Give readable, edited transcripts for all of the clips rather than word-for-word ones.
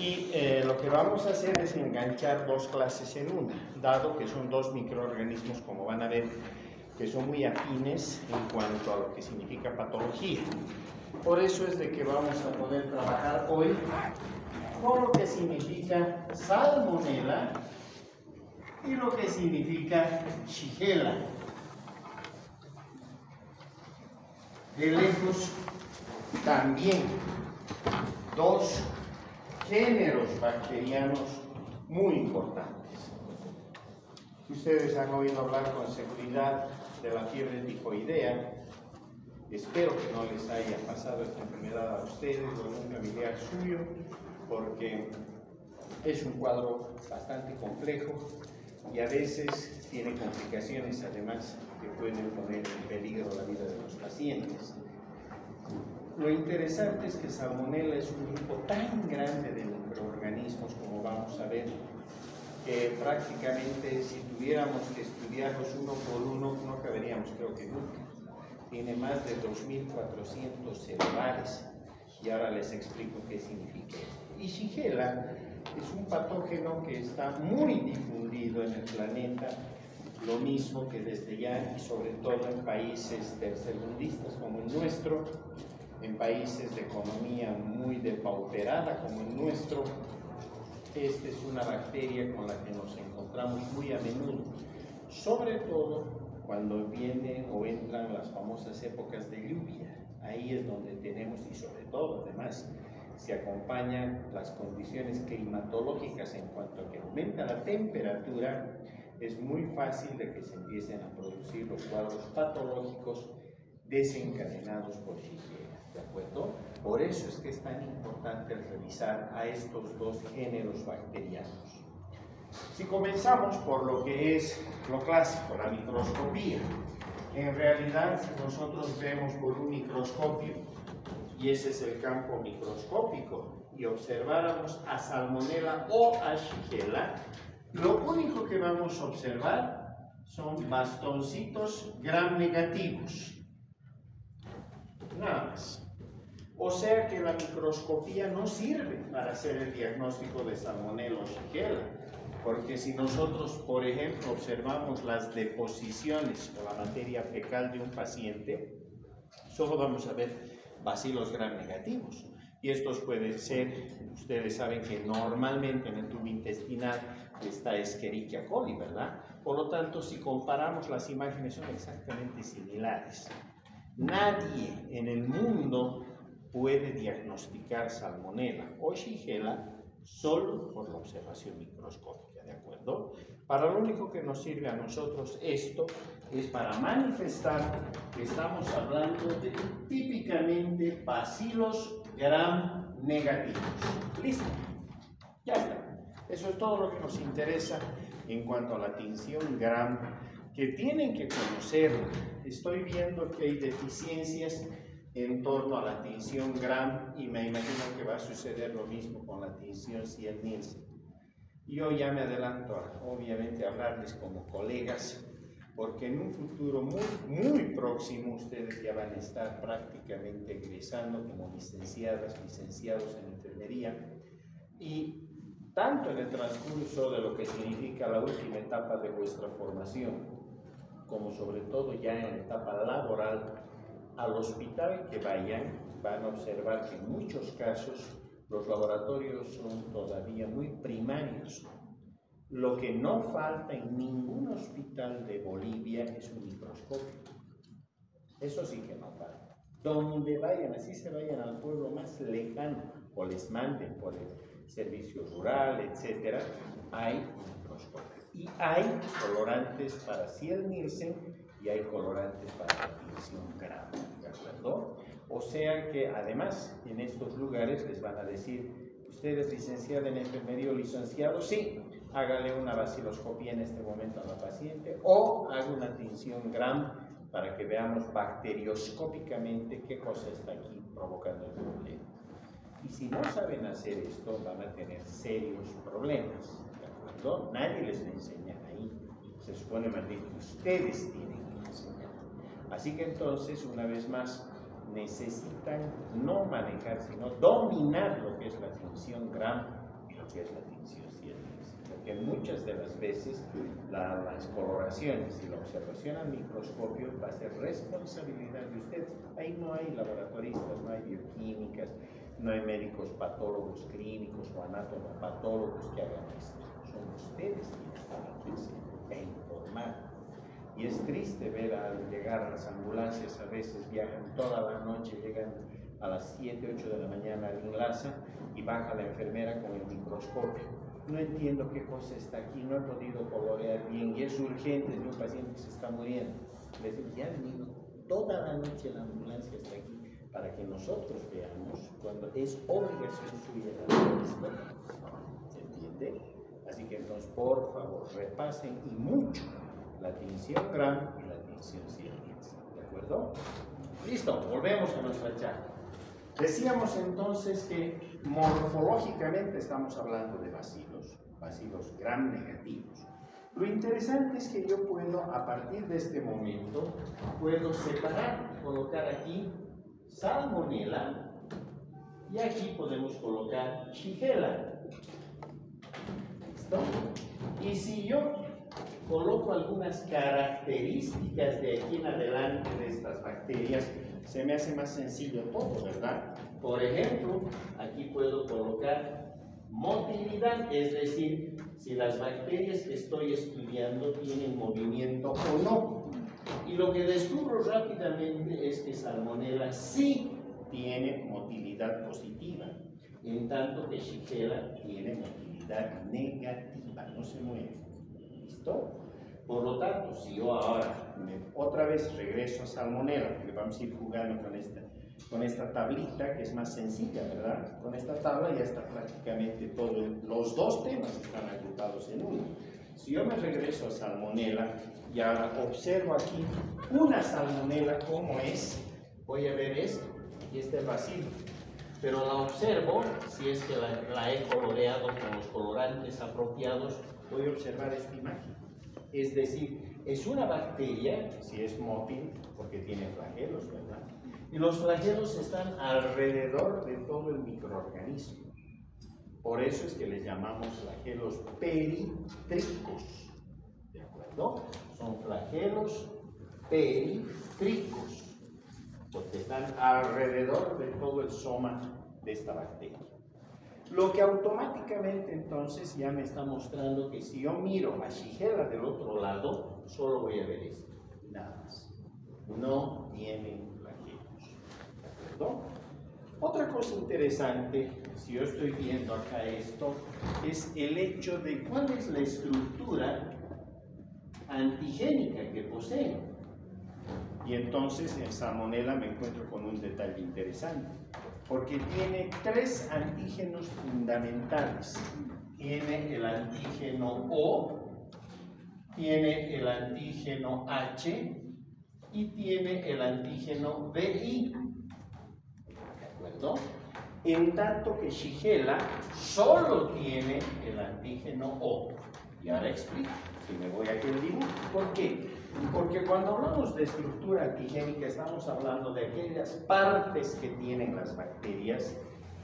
Y lo que vamos a hacer es enganchar dos clases en una, dado que son dos microorganismos, como van a ver, que son muy afines en cuanto a lo que significa patología. Por eso es de que vamos a poder trabajar hoy con lo que significa Salmonella y lo que significa Shigella. De lejos también dos géneros bacterianos muy importantes. Ustedes han oído hablar con seguridad de la fiebre tifoidea. Espero que no les haya pasado esta enfermedad a ustedes o a un familiar suyo, porque es un cuadro bastante complejo y a veces tiene complicaciones además que pueden poner en peligro la vida de los pacientes. Lo interesante es que Salmonella es un grupo tan grande de microorganismos, como vamos a ver, que prácticamente si tuviéramos que estudiarlos uno por uno no caberíamos, creo que nunca. Tiene más de 2.400 celulares y ahora les explico qué significa esto. Y Shigella es un patógeno que está muy difundido en el planeta, lo mismo que desde ya y sobre todo en países tercermundistas como el nuestro, en países de economía muy depauperada como el nuestro. Esta es una bacteria con la que nos encontramos muy a menudo, sobre todo cuando vienen o entran las famosas épocas de lluvia. Ahí es donde tenemos, y sobre todo además se acompañan las condiciones climatológicas en cuanto a que aumenta la temperatura, es muy fácil de que se empiecen a producir los cuadros patológicos desencadenados por Shigella, ¿de acuerdo? Por eso es que es tan importante revisar a estos dos géneros bacterianos. Si comenzamos por lo que es lo clásico, la microscopía, en realidad nosotros vemos por un microscopio, y ese es el campo microscópico, y observáramos a Salmonella o a Shigella, lo único que vamos a observar son bastoncitos gram negativos, nada más. O sea que la microscopía no sirve para hacer el diagnóstico de Salmonella o Shigella, porque si nosotros, por ejemplo, observamos las deposiciones o la materia fecal de un paciente, solo vamos a ver bacilos gram negativos. Y estos pueden ser, ustedes saben que normalmente en el tubo intestinal está Escherichia coli, ¿verdad? Por lo tanto, si comparamos las imágenes son exactamente similares. Nadie en el mundo puede diagnosticar Salmonella o Shigella solo por la observación microscópica, ¿de acuerdo? Para lo único que nos sirve a nosotros esto es para manifestar que estamos hablando de típicamente bacilos gram negativos. ¿Listo? Ya está. Eso es todo lo que nos interesa en cuanto a la tinción gram, que tienen que conocerla. Estoy viendo que hay deficiencias en torno a la tinción gram y me imagino que va a suceder lo mismo con la tinción Ciel-Nielsen. Yo ya me adelanto a, obviamente, hablarles como colegas, porque en un futuro muy próximo ustedes ya van a estar prácticamente egresando como licenciadas, licenciados en enfermería, y tanto en el transcurso de lo que significa la última etapa de vuestra formación, como sobre todo ya en la etapa laboral, al hospital que vayan, van a observar que en muchos casos los laboratorios son todavía muy primarios. Lo que no falta en ningún hospital de Bolivia es un microscopio. Eso sí que no falta. Donde vayan, así se vayan al pueblo más lejano o les manden por el servicio rural, etcétera, hay un microscopio. Y hay colorantes para Ciel-Nielsen y hay colorantes para la tinción gram, ¿de acuerdo? O sea que además en estos lugares les van a decir, ¿usted es licenciada en enfermería o licenciado? Sí, hágale una baciloscopía en este momento a la paciente o haga una tinción gram para que veamos bacterioscópicamente qué cosa está aquí provocando el problema. Y si no saben hacer esto, van a tener serios problemas, ¿de acuerdo? Nadie les enseña ahí. Se supone más bien que ustedes tienen que enseñar. Así que entonces, una vez más, necesitan no manejar, sino dominar lo que es la tinción gram lo que es la tinción científica, porque muchas de las veces las coloraciones y la observación al microscopio va a ser responsabilidad de ustedes. Ahí no hay laboratoristas, no hay bioquímicas, no hay médicos patólogos clínicos o anatomopatólogos que hagan esto. Son ustedes quienes tienen que hacer e informar. Y es triste ver al llegar a las ambulancias, a veces viajan toda la noche, llegan a las 7, 8 de la mañana al Inlasa y baja la enfermera con el microscopio. No entiendo qué cosa está aquí, no he podido colorear bien y es urgente, es un paciente que se está muriendo. Les digo, ya han venido toda la noche la ambulancia hasta aquí para que nosotros veamos cuando es obligación suya la esto. ¿Se entiende? Así que entonces, por favor, repasen y mucho la tinción Gram y la tinción Siemens. ¿De acuerdo? Listo, volvemos a nuestra charla. Decíamos entonces que morfológicamente estamos hablando de bacilos Gram negativos. Lo interesante es que yo puedo, a partir de este momento, puedo separar, colocar aquí Salmonella y aquí podemos colocar Shigella. ¿Listo? Y si yo coloco algunas características de aquí en adelante de estas bacterias, se me hace más sencillo todo, ¿verdad? Por ejemplo, aquí puedo colocar motilidad, es decir, si las bacterias que estoy estudiando tienen movimiento o no. Y lo que descubro rápidamente es que Salmonella sí tiene motilidad positiva, en tanto que Shigella tiene motilidad negativa, no se mueve. ¿Listo? Por lo tanto, si yo ahora otra vez regreso a Salmonella, porque vamos a ir jugando con esta tablita que es más sencilla, ¿verdad? Con esta tabla ya está prácticamente todo, los dos temas están agrupados en uno. Si yo me regreso a Salmonella y ahora observo aquí una Salmonella como es, voy a ver esto, y este es bacilo. Pero la observo, si es que la he coloreado con los colorantes apropiados, voy a observar esta imagen. Es decir, es una bacteria, si es mótil, porque tiene flagelos, ¿verdad? Y los flagelos están alrededor de todo el microorganismo. Por eso es que les llamamos flagelos períthricos. ¿De acuerdo? Son flagelos períthricos, porque están alrededor de todo el soma de esta bacteria. Lo que automáticamente entonces ya me está mostrando que si yo miro a Shigella del otro lado, solo voy a ver esto, nada más. No tienen flagelos. ¿De acuerdo? Otra cosa interesante, si yo estoy viendo acá esto, es el hecho de cuál es la estructura antigénica que posee. Y entonces en Salmonella me encuentro con un detalle interesante, porque tiene tres antígenos fundamentales. Tiene el antígeno O, tiene el antígeno H y tiene el antígeno VI. ¿De acuerdo? En tanto que Shigella solo tiene el antígeno O. Y ahora explico, si me voy a aquel dibujo. ¿Por qué? Porque cuando hablamos de estructura antigénica estamos hablando de aquellas partes que tienen las bacterias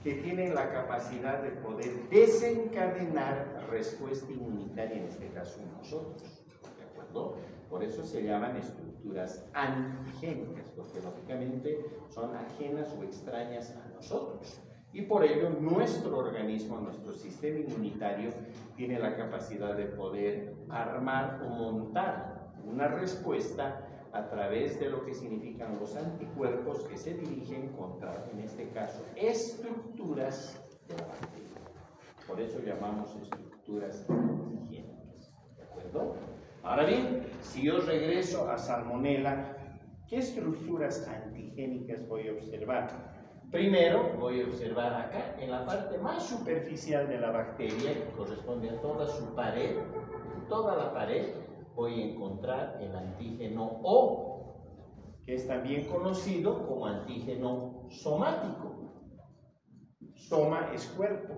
que tienen la capacidad de poder desencadenar respuesta inmunitaria, en este caso en nosotros. ¿De acuerdo? Por eso se llaman estructuras antigénicas, porque lógicamente son ajenas o extrañas a nosotros. Y por ello nuestro organismo, nuestro sistema inmunitario, tiene la capacidad de poder armar o montar una respuesta a través de lo que significan los anticuerpos que se dirigen contra, en este caso, estructuras de la bacteria. Por eso llamamos estructuras antigénicas. ¿De acuerdo? Ahora bien, si yo regreso a Salmonella, ¿qué estructuras antigénicas voy a observar? Primero voy a observar acá, en la parte más superficial de la bacteria, que corresponde a toda su pared, toda la pared, voy a encontrar el antígeno O, que es también conocido como antígeno somático. Soma es cuerpo,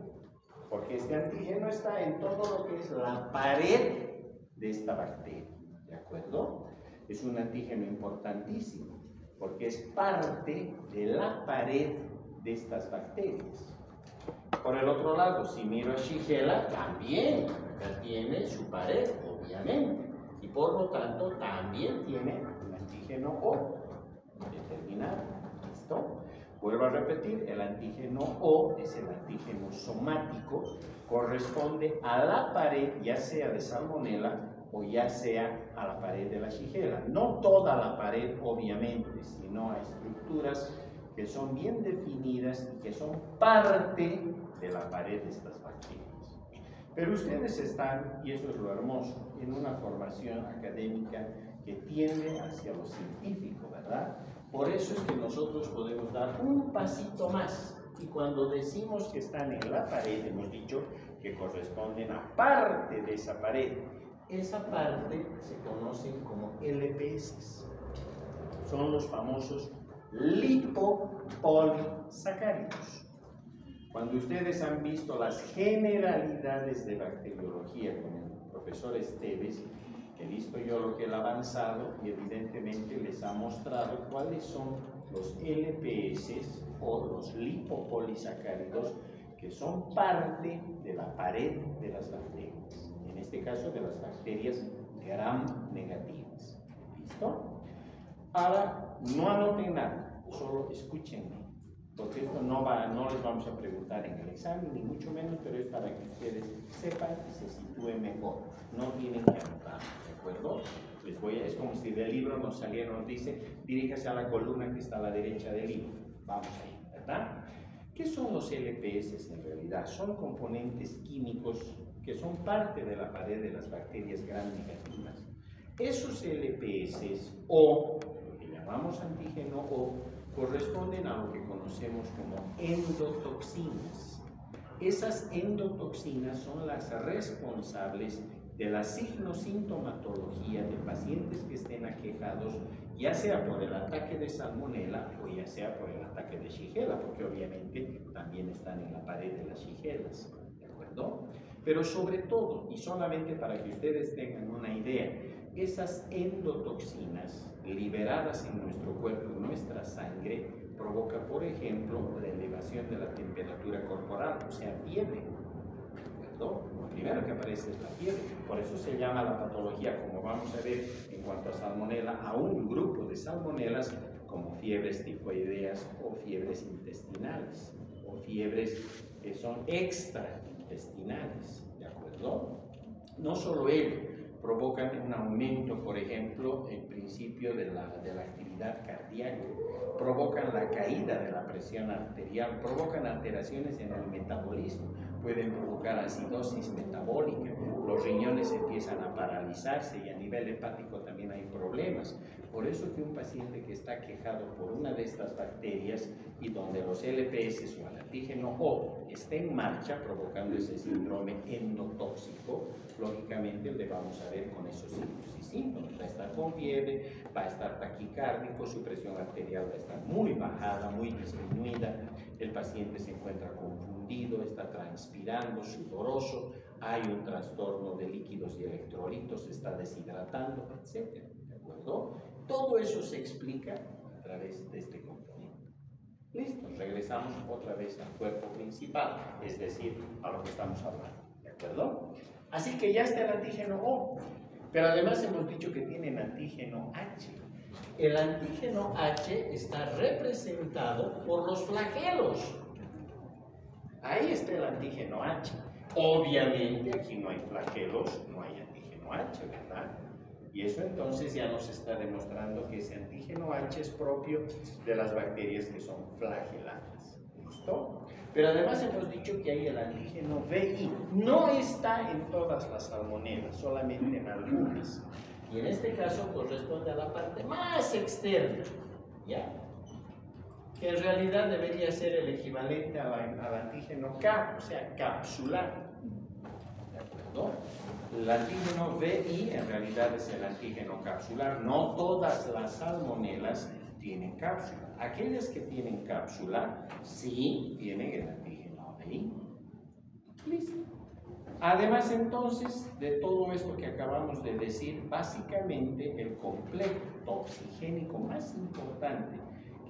porque este antígeno está en todo lo que es la pared de esta bacteria. ¿De acuerdo? Es un antígeno importantísimo, porque es parte de la pared de estas bacterias. Por el otro lado, si miro a Shigella, también acá tiene su pared, obviamente, y por lo tanto también tiene un antígeno O determinado. ¿Listo? Vuelvo a repetir, el antígeno O es el antígeno somático, corresponde a la pared, ya sea de Salmonella o ya sea a la pared de la Shigella. No toda la pared, obviamente, sino a estructuras que son bien definidas y que son parte de la pared de estas bacterias. Pero ustedes están, y eso es lo hermoso, en una formación académica que tiende hacia lo científico, ¿verdad? Por eso es que nosotros podemos dar un pasito más. Y cuando decimos que están en la pared, hemos dicho que corresponden a parte de esa pared. Esa parte se conocen como LPS. Son los famosos lipopolisacáridos. Cuando ustedes han visto las generalidades de bacteriología con el profesor Esteves, he visto yo lo que él ha avanzado y evidentemente les ha mostrado cuáles son los LPS o los lipopolisacáridos que son parte de la pared de las bacterias. En este caso de las bacterias gram negativas. ¿Listo? Ahora, no anoten nada, solo escúchenme, porque esto no les vamos a preguntar en el examen, ni mucho menos, pero es para que ustedes sepan y se sitúen mejor. No tienen que anotar, ¿de acuerdo? Es como si del libro nos saliera, nos dice, diríjase a la columna que está a la derecha del libro. Vamos ahí, ¿verdad? ¿Qué son los LPS en realidad? Son componentes químicos que son parte de la pared de las bacterias gram negativas. Esos LPS o lo que llamamos antígeno O corresponden a lo que conocemos como endotoxinas. Esas endotoxinas son las responsables de la signosintomatología de pacientes que estén aquejados, ya sea por el ataque de Salmonella o ya sea por el ataque de Shigella, porque obviamente también están en la pared de las Shigellas, ¿de acuerdo? Pero sobre todo, y solamente para que ustedes tengan una idea, esas endotoxinas liberadas en nuestro cuerpo, en nuestra sangre, provoca, por ejemplo, la elevación de la temperatura corporal, o sea, fiebre. ¿No? Lo primero que aparece es la fiebre, por eso se llama la patología, como vamos a ver en cuanto a Salmonella, a un grupo de salmonelas como fiebres tifoideas o fiebres intestinales, o fiebres que son extraintestinales, ¿de acuerdo? No solo ello, provocan un aumento, por ejemplo, en principio de la actividad cardíaca, provocan la caída de la presión arterial, provocan alteraciones en el metabolismo, pueden provocar acidosis metabólica, los riñones empiezan a paralizarse y a nivel hepático también hay problemas. Por eso que un paciente que está quejado por una de estas bacterias y donde los LPS o el antígeno O está en marcha provocando ese síndrome endotóxico, lógicamente le vamos a ver con esos signos y síntomas. Va a estar con fiebre, va a estar taquicárdico, su presión arterial va a estar muy bajada, muy disminuida, el paciente se encuentra confundido, está transpirando, sudoroso, hay un trastorno de líquidos y electrolitos, se está deshidratando, etc. ¿De acuerdo? Todo eso se explica a través de este componente. Listo, regresamos otra vez al cuerpo principal, es decir, a lo que estamos hablando. ¿De acuerdo? Así que ya está el antígeno O, pero además hemos dicho que tienen antígeno H. El antígeno H está representado por los flagelos. Ahí está el antígeno H. Obviamente aquí no hay flagelos, no hay antígeno H, ¿verdad? Y eso entonces ya nos está demostrando que ese antígeno H es propio de las bacterias que son flageladas. ¿Listo? Pero además hemos dicho que hay el antígeno VI. No está en todas las salmonelas, solamente en algunas. Y en este caso corresponde a la parte más externa, ¿ya? Que en realidad debería ser el equivalente al antígeno K, o sea, capsular. ¿De acuerdo? El antígeno VI en realidad es el antígeno capsular. No todas las salmonelas tienen cápsula. Aquellas que tienen cápsula, sí tienen el antígeno VI. Listo. Además, entonces, de todo esto que acabamos de decir, básicamente el complejo toxigénico más importante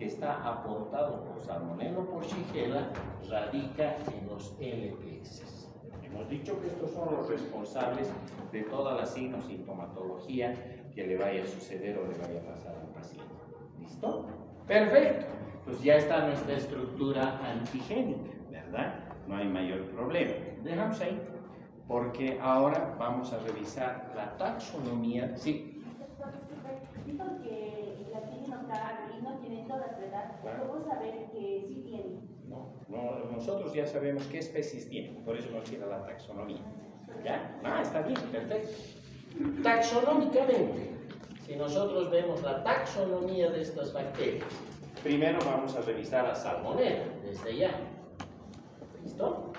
que está aportado por Salmonella o por Shigella radica en los LPS. Hemos dicho que estos son los responsables de toda la sintomatología que le vaya a suceder o le vaya a pasar al paciente. ¿Listo? Perfecto. Pues ya está nuestra estructura antigénica, ¿verdad? No hay mayor problema. Dejamos ahí, porque ahora vamos a revisar la taxonomía. Sí. Dijo que la tienen acá y no tienen todas, ¿verdad? Claro. ¿Cómo saber que sí tienen? No, nosotros ya sabemos qué especies tienen, por eso nos queda la taxonomía. ¿Ya? Ah, está bien, perfecto. Taxonómicamente, si nosotros vemos la taxonomía de estas bacterias, primero vamos a revisar a Salmonella, desde ya. ¿Listo?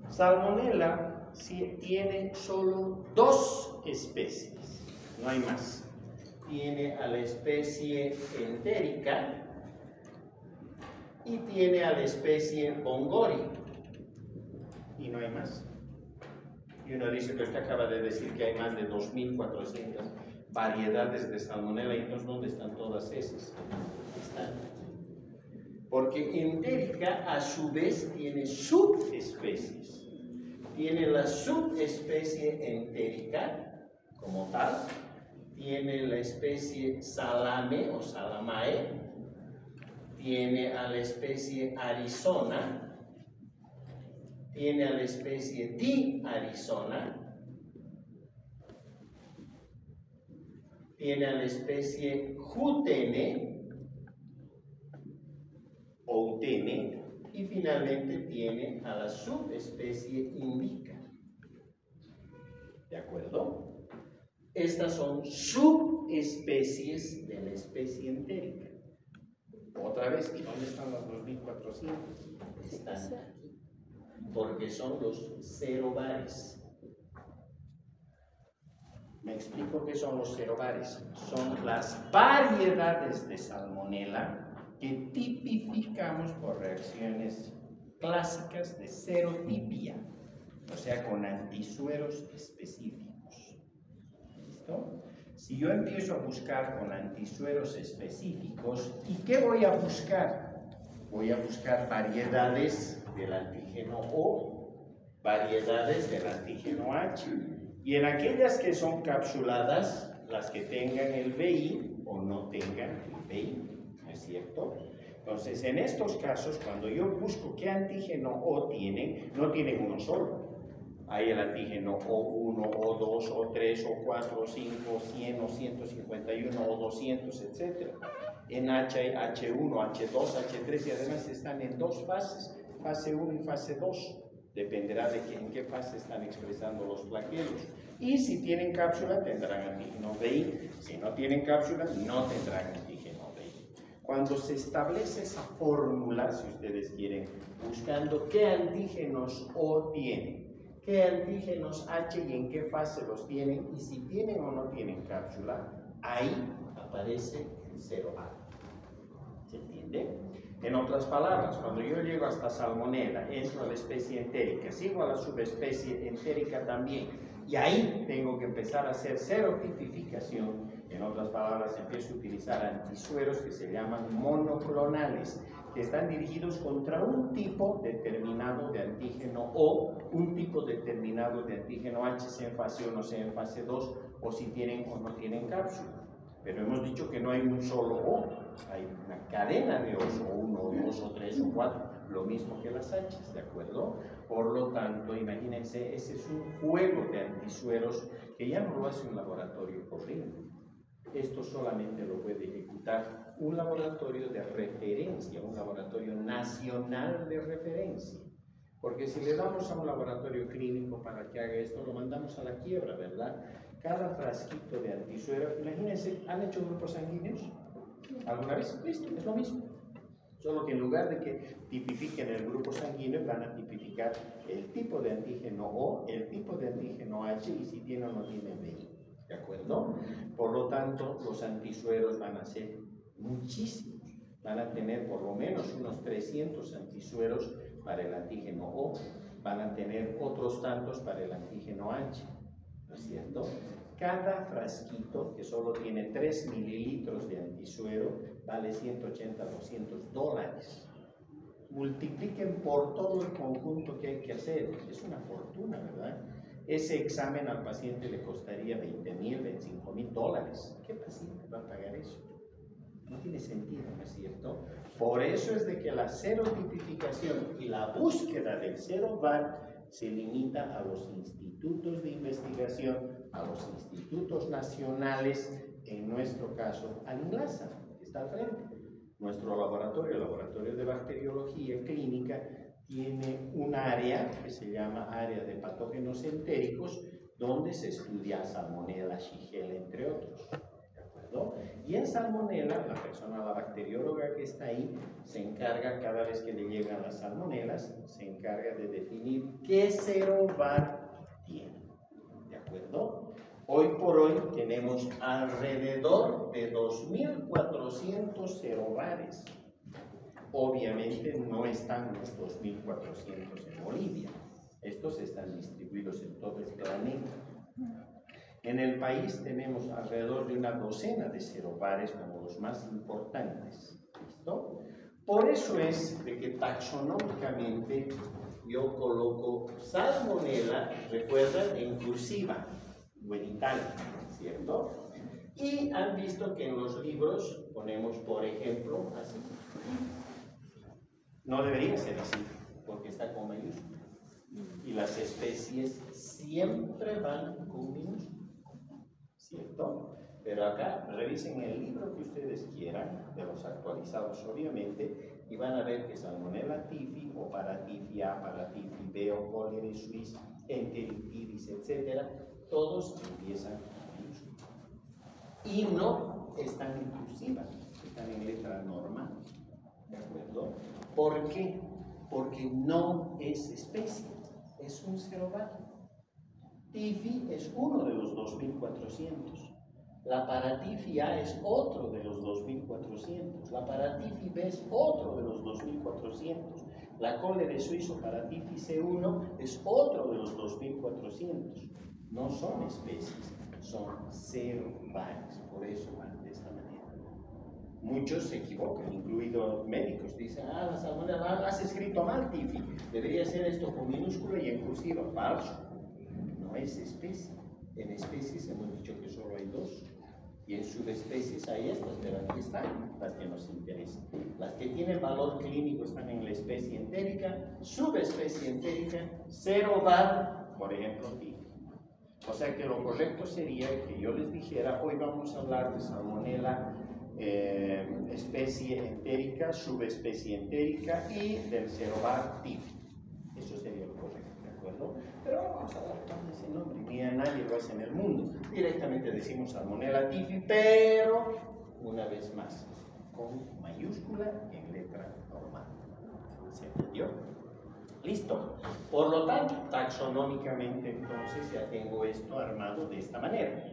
Salmonella tiene solo 2 especies, no hay más. Tiene a la especie entérica y tiene a la especie Bongori, y no hay más. Y uno dice que usted acaba de decir que hay más de 2.400 variedades de Salmonella, y entonces ¿dónde están todas esas? Están. Porque entérica a su vez tiene subespecies. Tiene la subespecie entérica como tal, tiene la especie Salame o Salamae, tiene a la especie Arizona, tiene a la especie D. Arizona, tiene a la especie Jutene o Utene, y finalmente tiene a la subespecie Indica. ¿De acuerdo? Estas son subespecies de la especie entérica. Otra vez, ¿y dónde están los 2.400? Están aquí, porque son los cerobares. Me explico qué son los cerobares. Son las variedades de Salmonella que tipificamos por reacciones clásicas de serotipia, o sea, con antisueros específicos. ¿Listo? Si yo empiezo a buscar con antisueros específicos, ¿y qué voy a buscar? Voy a buscar variedades del antígeno O, variedades del antígeno H, y en aquellas que son capsuladas, las que tengan el VI o no tengan el VI, ¿no es cierto? Entonces, en estos casos, cuando yo busco qué antígeno O tienen, no tienen uno solo. Hay el antígeno O1, O2, O3, O4, O5, 100, O151, O200, etc. En H hay H1, H2, H3 y además están en 2 fases, fase 1 y fase 2. Dependerá de en qué fase están expresando los flagelos. Y si tienen cápsula, tendrán antígeno VI. Si no tienen cápsula, no tendrán antígeno VI. Cuando se establece esa fórmula, si ustedes quieren, buscando qué antígenos O tienen, qué antígenos H y en qué fase los tienen, y si tienen o no tienen cápsula, ahí aparece el 0A. ¿Se entiende? En otras palabras, cuando yo llego hasta Salmonella, entro a la especie entérica, sigo a la subespecie entérica también, y ahí tengo que empezar a hacer serotipificación. En otras palabras, empiezo a utilizar antisueros que se llaman monoclonales, que están dirigidos contra un tipo determinado de antígeno O, un tipo determinado de antígeno H, sea en fase 1, sea en fase 2, o si tienen o no tienen cápsula. Pero hemos dicho que no hay un solo O, hay una cadena de O's, o 1, o 2, o 3, o 4, lo mismo que las H's, ¿de acuerdo? Por lo tanto, imagínense, ese es un juego de antisueros que ya no lo hace un laboratorio corriente. Esto solamente lo puede ejecutar un laboratorio de referencia, un laboratorio nacional de referencia. Porque si le damos a un laboratorio clínico para que haga esto, lo mandamos a la quiebra, ¿verdad? Cada frasquito de antisuero, imagínense, ¿han hecho grupos sanguíneos alguna vez? Listo, es lo mismo. Solo que en lugar de que tipifiquen el grupo sanguíneo, van a tipificar el tipo de antígeno O, el tipo de antígeno H y si tiene o no tiene VI. ¿De acuerdo? Por lo tanto, los antisueros van a ser muchísimos. Van a tener por lo menos unos 300 antisueros para el antígeno O. Van a tener otros tantos para el antígeno H. ¿No es cierto? Cada frasquito, que solo tiene 3 mililitros de antisuero, vale 180 a $200. Multipliquen por todo el conjunto que hay que hacer. Es una fortuna, ¿verdad? Ese examen al paciente le costaría $20,000, $25,000. ¿Qué paciente va a pagar eso? No tiene sentido, ¿no es cierto? Por eso es de que la serotipificación y la búsqueda del seroVAR se limita a los institutos de investigación, a los institutos nacionales, en nuestro caso, al INLASA, que está al frente. Nuestro laboratorio, el Laboratorio de Bacteriología Clínica, tiene un área que se llama área de patógenos entéricos, donde se estudia Salmonella, Shigella, entre otros. ¿De acuerdo? Y en Salmonella, la persona, la bacterióloga que está ahí, se encarga, cada vez que le llegan las salmonelas, se encarga de definir qué seroVAR tiene. ¿De acuerdo? Hoy por hoy tenemos alrededor de 2.400 seroVARes. Obviamente no están los 2.400 en Bolivia. Estos están distribuidos en todo el planeta. En el país tenemos alrededor de una docena de seroVARes como los más importantes. ¿Listo? Por eso es de que taxonómicamente yo coloco Salmonella, recuerdan, en cursiva o en itálico, ¿cierto? Y han visto que en los libros ponemos, por ejemplo, así. No debería ser así, porque está con mayúscula. Y las especies siempre van con minúscula, ¿cierto? Pero acá, revisen el libro que ustedes quieran, de los actualizados obviamente, y van a ver que Salmonella typhi, o Paratyphi A, Paratyphi B, o Cholerae suis, Enteritidis, etc., todos empiezan con minúscula. Y no están en cursiva, están en letra normal. ¿De acuerdo? ¿Por qué? Porque no es especie, es un seroVAR. Typhi es uno de los 2.400. La Paratyphi A es otro de los 2.400. La Paratyphi B es otro de los 2.400. La Cholerae suis o Paratyphi C1 es otro de los 2.400. No son especies, son seroVARes. Por eso van de esta manera. Muchos se equivocan, incluidos médicos. Dicen, la Salmonella, has escrito mal, Typhi. Debería ser esto con minúscula y en cursiva. Falso. No es especie. En especies hemos dicho que solo hay dos. Y en subespecies hay estas, pero aquí están las que nos interesan. Las que tienen valor clínico están en la especie entérica, subespecie entérica, seroVAR, por ejemplo, Typhi. O sea que lo correcto sería que yo les dijera, hoy vamos a hablar de Salmonella especie entérica, subespecie entérica y del seroVAR Typhi. Eso sería lo correcto, ¿de acuerdo? Pero no vamos a dar ese nombre, ni a nadie lo hace en el mundo. Directamente decimos Salmonella Typhi, pero una vez más, con mayúscula en letra normal. ¿Se entendió? Listo. Por lo tanto, taxonómicamente entonces ya tengo esto armado de esta manera.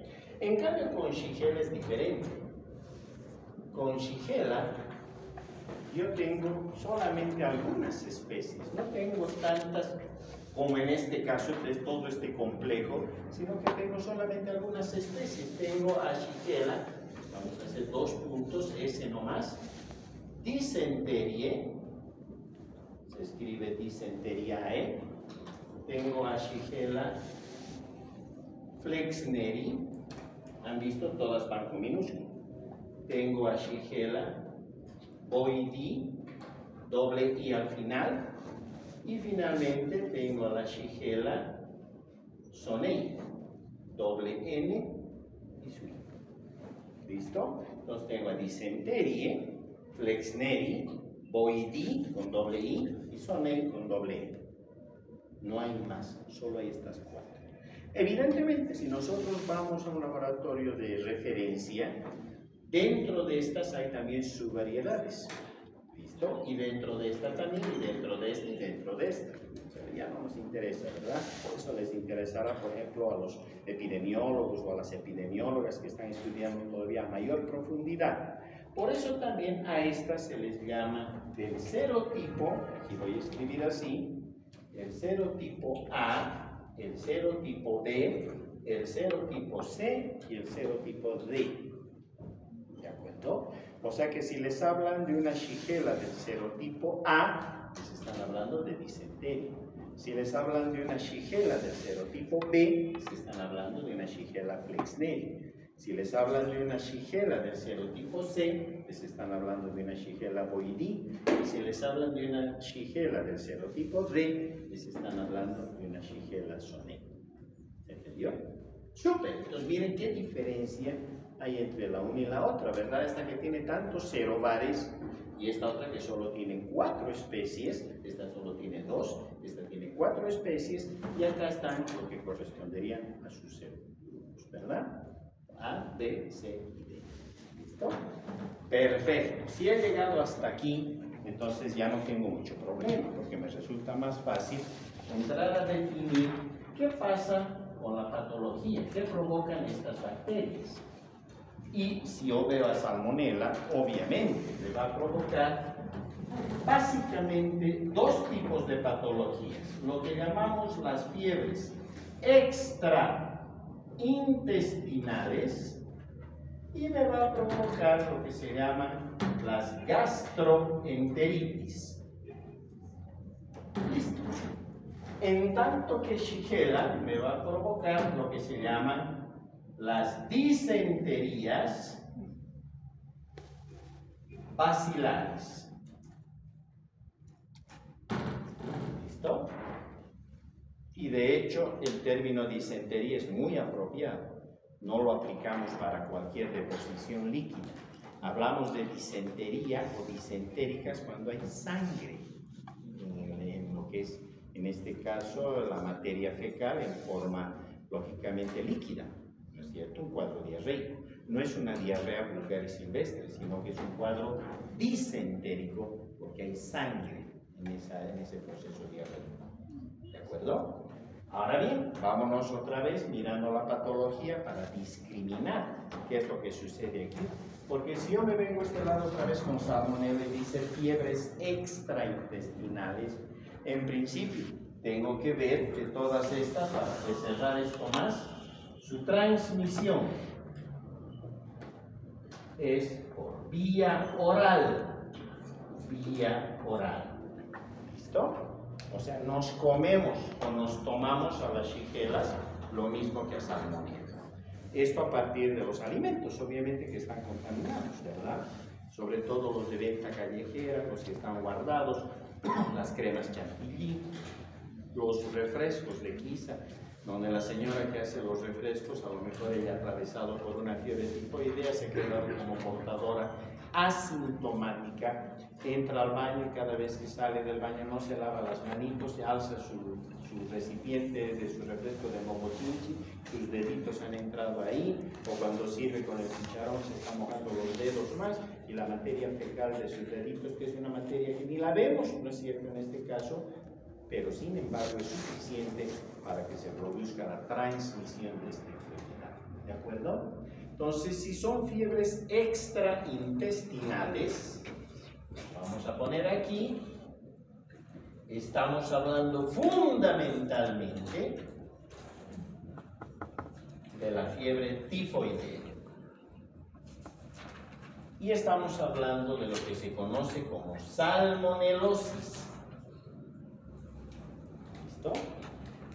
En cambio con Shigella es diferente. Con Shigella yo tengo solamente algunas especies, no tengo tantas como en este caso, es todo este complejo, sino que tengo solamente algunas especies. Tengo a Shigella, vamos a hacer 2 puntos, ese nomás, Dysenterie, se escribe Dysenteriae, tengo a Shigella Flexneri, han visto, todas van con minúscula. Tengo a Shigella boydii, doble I al final, y finalmente tengo a la Shigella sonei, doble N y su I. ¿Listo? Entonces tengo a Dysenterie, Flexneri, boydii con doble I y sonei con doble N. No hay más, solo hay estas 4. Evidentemente, si nosotros vamos a un laboratorio de referencia, dentro de estas hay también subvariedades, ¿listo? Y dentro de esta también, y dentro de esta, y dentro de esta. Pero ya no nos interesa, ¿verdad? Por eso les interesará, por ejemplo, a los epidemiólogos o a las epidemiólogas que están estudiando todavía a mayor profundidad. Por eso también a estas se les llama del serotipo, aquí voy a escribir así, el serotipo A, el serotipo B, el serotipo C y el serotipo D. ¿De acuerdo? O sea que si les hablan de una Shigella del serotipo A, les están hablando de disentería. Si les hablan de una Shigella del serotipo B, se están hablando de una Shigella flexneri. Si les hablan de una Shigella del serotipo C, les están hablando de una Shigella boydii. Y si les hablan de una Shigella del serotipo D, les están hablando de una Shigella sonnet. ¿Se entendió? Súper. Entonces miren qué diferencia hay entre la una y la otra, ¿verdad? Esta que tiene tantos serobares y esta otra que solo tiene 4 especies. Esta solo tiene 2, esta tiene 4 especies y acá están lo que corresponderían a sus serogrupos, ¿verdad? A, B, C y D. ¿Listo? Perfecto. Si he llegado hasta aquí, entonces ya no tengo mucho problema, porque me resulta más fácil entrar a definir qué pasa con la patología, qué provocan estas bacterias. Y si yo veo a Salmonella, obviamente le va a provocar básicamente 2 tipos de patologías, lo que llamamos las fiebres extraintestinales y me va a provocar lo que se llaman las gastroenteritis. ¿Listo? En tanto que Shigella me va a provocar lo que se llaman las disenterías bacilares. ¿Listo? Y de hecho el término disentería es muy apropiado. No lo aplicamos para cualquier deposición líquida. Hablamos de disentería o disentéricas cuando hay sangre en lo que es, en este caso, la materia fecal en forma lógicamente líquida. ¿No es cierto? Un cuadro diarreico. No es una diarrea vulgar y silvestre, sino que es un cuadro disentérico porque hay sangre en ese proceso diarreico. ¿De acuerdo? Ahora bien, vámonos otra vez mirando la patología para discriminar qué es lo que sucede aquí. Porque si yo me vengo a este lado otra vez con Salmonella y dice fiebres extraintestinales, en principio tengo que ver que todas estas, para cerrar esto más, su transmisión es por vía oral. Vía oral. ¿Listo? O sea, nos comemos o nos tomamos a las Shigellas lo mismo que a Salmonella. Esto a partir de los alimentos, obviamente que están contaminados, ¿verdad? Sobre todo los de venta callejera, los que están guardados, las cremas chantilly, los refrescos de Kisa, donde la señora que hace los refrescos, a lo mejor ella atravesado por una fiebre tifoidea, se queda como portadora asintomática, entra al baño y cada vez que sale del baño no se lava las manitos, se alza su recipiente de su refresco de momotinchi, sus deditos han entrado ahí, o cuando sirve con el cucharón se está mojando los dedos más, y la materia fecal de sus deditos, que es una materia que ni la vemos, no es cierto en este caso, pero sin embargo es suficiente para que se produzca la transmisión de esta enfermedad. ¿De acuerdo? Entonces, si son fiebres extraintestinales, vamos a poner aquí, estamos hablando fundamentalmente de la fiebre tifoidea. Y estamos hablando de lo que se conoce como salmonelosis. ¿Listo?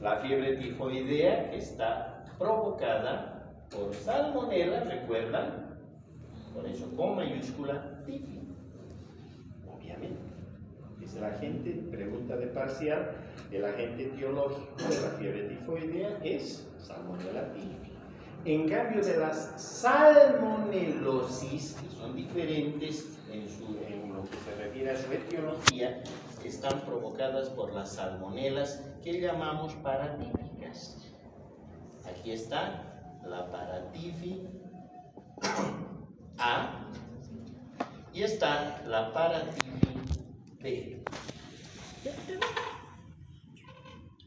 La fiebre tifoidea que está provocada por Salmonella, ¿recuerdan? Por eso con mayúscula tifi. Obviamente. Es el agente, pregunta de parcial, el agente etiológico de la fiebre tifoidea es Salmonella tifi. En cambio de las salmonelosis, que son diferentes en lo que se refiere a su etiología, están provocadas por las salmonelas que llamamos paratíficas. Aquí está la paratifi A y está la paratifi B.